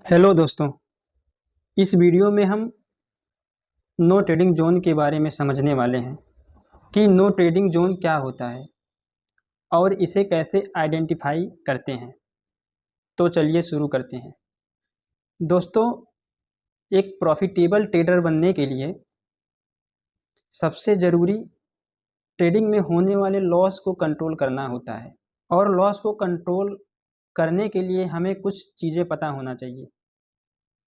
Hello दोस्तों। इस video में हम नो ट्रेडिंग जोन के बारे में समझने वाले हैं कि नो ट्रेडिंग जोन क्या होता है और इसे कैसे आइडेंटिफाई करते हैं। तो चलिए शुरू करते हैं। दोस्तों, एक प्रॉफिटेबल ट्रेडर बनने के लिए सबसे ज़रूरी ट्रेडिंग में होने वाले लॉस को कंट्रोल करना होता है। और लॉस को कंट्रोल करने के लिए हमें कुछ चीज़ें पता होना चाहिए।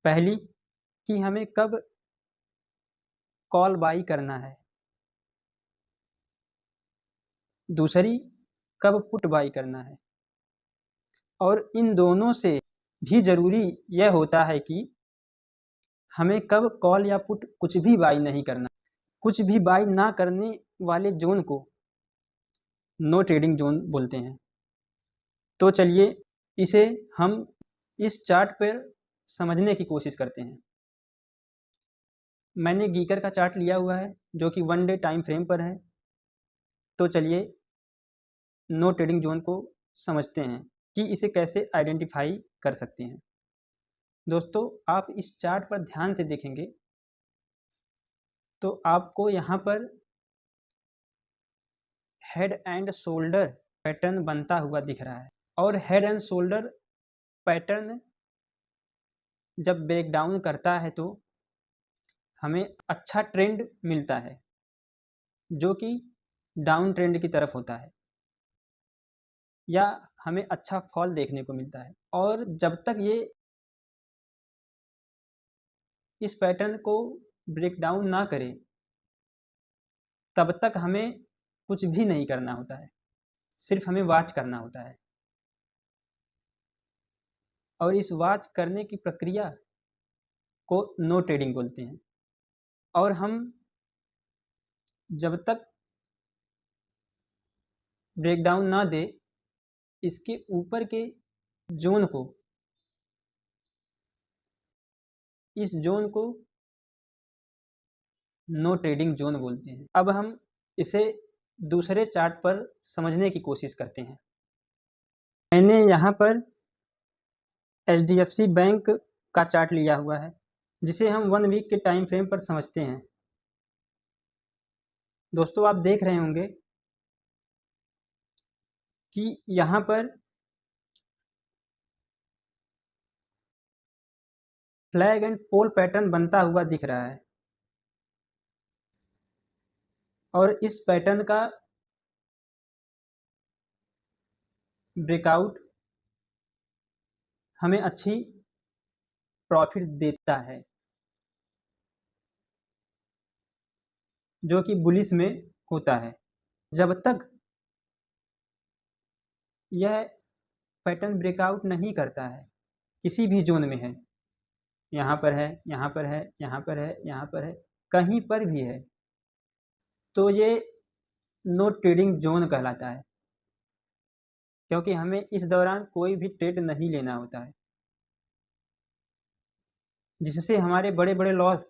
पहली, कि हमें कब कॉल बाई करना है। दूसरी, कब पुट बाई करना है। और इन दोनों से भी ज़रूरी यह होता है कि हमें कब कॉल या पुट कुछ भी बाई नहीं करना। कुछ भी बाई ना करने वाले जोन को नो ट्रेडिंग जोन बोलते हैं। तो चलिए इसे हम इस चार्ट पर समझने की कोशिश करते हैं। मैंने गीकर का चार्ट लिया हुआ है जो कि 1 डे टाइम फ्रेम पर है। तो चलिए नो ट्रेडिंग जोन को समझते हैं कि इसे कैसे आइडेंटिफाई कर सकते हैं। दोस्तों, आप इस चार्ट पर ध्यान से देखेंगे तो आपको यहाँ पर हेड एंड शोल्डर पैटर्न बनता हुआ दिख रहा है। और हेड एंड शोल्डर पैटर्न जब ब्रेक डाउन करता है तो हमें अच्छा ट्रेंड मिलता है जो कि डाउन ट्रेंड की तरफ होता है, या हमें अच्छा फॉल देखने को मिलता है। और जब तक ये इस पैटर्न को ब्रेक डाउन ना करे तब तक हमें कुछ भी नहीं करना होता है, सिर्फ हमें वॉच करना होता है। और इस वॉच करने की प्रक्रिया को नो ट्रेडिंग बोलते हैं। और हम जब तक ब्रेकडाउन ना दे इसके ऊपर के जोन को, इस जोन को नो ट्रेडिंग जोन बोलते हैं। अब हम इसे दूसरे चार्ट पर समझने की कोशिश करते हैं। मैंने यहाँ पर HDFC बैंक का चार्ट लिया हुआ है जिसे हम 1 वीक के टाइम फ्रेम पर समझते हैं। दोस्तों, आप देख रहे होंगे कि यहाँ पर फ्लैग एंड पोल पैटर्न बनता हुआ दिख रहा है। और इस पैटर्न का ब्रेकआउट हमें अच्छी प्रॉफिट देता है जो कि बुलिश में होता है। जब तक यह पैटर्न ब्रेकआउट नहीं करता है, किसी भी जोन में है, यहाँ पर है, यहाँ पर है, यहाँ पर है, यहाँ पर है, कहीं पर भी है, तो ये नो ट्रेडिंग जोन कहलाता है। क्योंकि हमें इस दौरान कोई भी ट्रेड नहीं लेना होता है, जिससे हमारे बड़े बड़े लॉस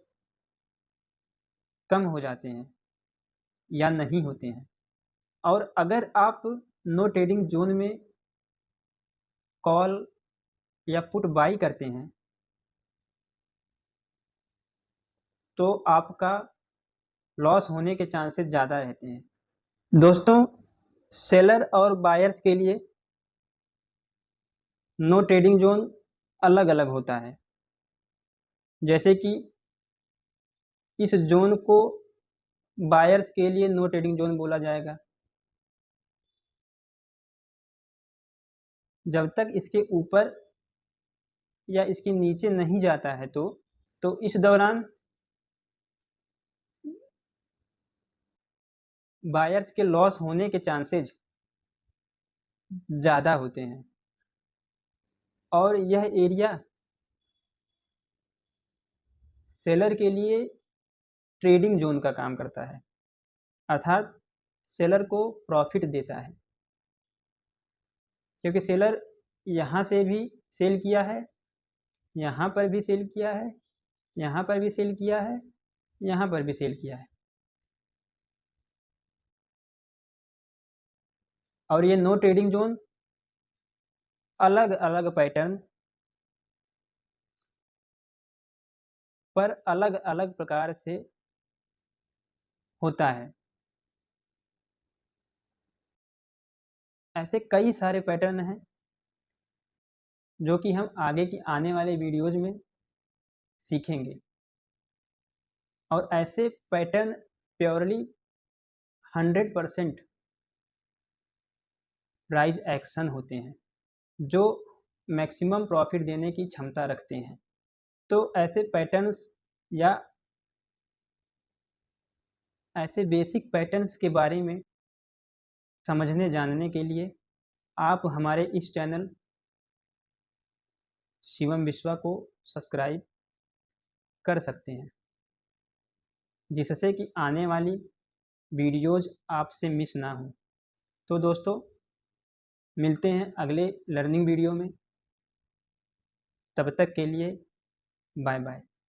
कम हो जाते हैं या नहीं होते हैं। और अगर आप नो ट्रेडिंग जोन में कॉल या पुट बाई करते हैं तो आपका लॉस होने के चांसेस ज़्यादा रहते हैं। दोस्तों, सेलर और बायर्स के लिए नो ट्रेडिंग जोन अलग अलग होता है। जैसे कि इस जोन को बायर्स के लिए नो ट्रेडिंग जोन बोला जाएगा जब तक इसके ऊपर या इसके नीचे नहीं जाता है। तो इस दौरान बायर्स के लॉस होने के चांसेस ज़्यादा होते हैं। और यह एरिया सेलर के लिए ट्रेडिंग जोन का काम करता है, अर्थात सेलर को प्रॉफिट देता है। क्योंकि सेलर यहाँ से भी सेल किया है, यहाँ पर भी सेल किया है, यहाँ पर भी सेल किया है, यहाँ पर भी सेल किया है। और ये नो ट्रेडिंग जोन अलग अलग पैटर्न पर अलग अलग प्रकार से होता है। ऐसे कई सारे पैटर्न हैं जो कि हम आगे की आने वाले वीडियोज में सीखेंगे, और ऐसे पैटर्न प्योरली 100% प्राइस एक्शन होते हैं जो मैक्सिमम प्रॉफिट देने की क्षमता रखते हैं। तो ऐसे पैटर्न्स या ऐसे बेसिक पैटर्न्स के बारे में समझने जानने के लिए आप हमारे इस चैनल शिवम विश्वा को सब्सक्राइब कर सकते हैं, जिससे कि आने वाली वीडियोज़ आपसे मिस ना हो। तो दोस्तों, मिलते हैं अगले लर्निंग वीडियो में। तब तक के लिए बाय बाय।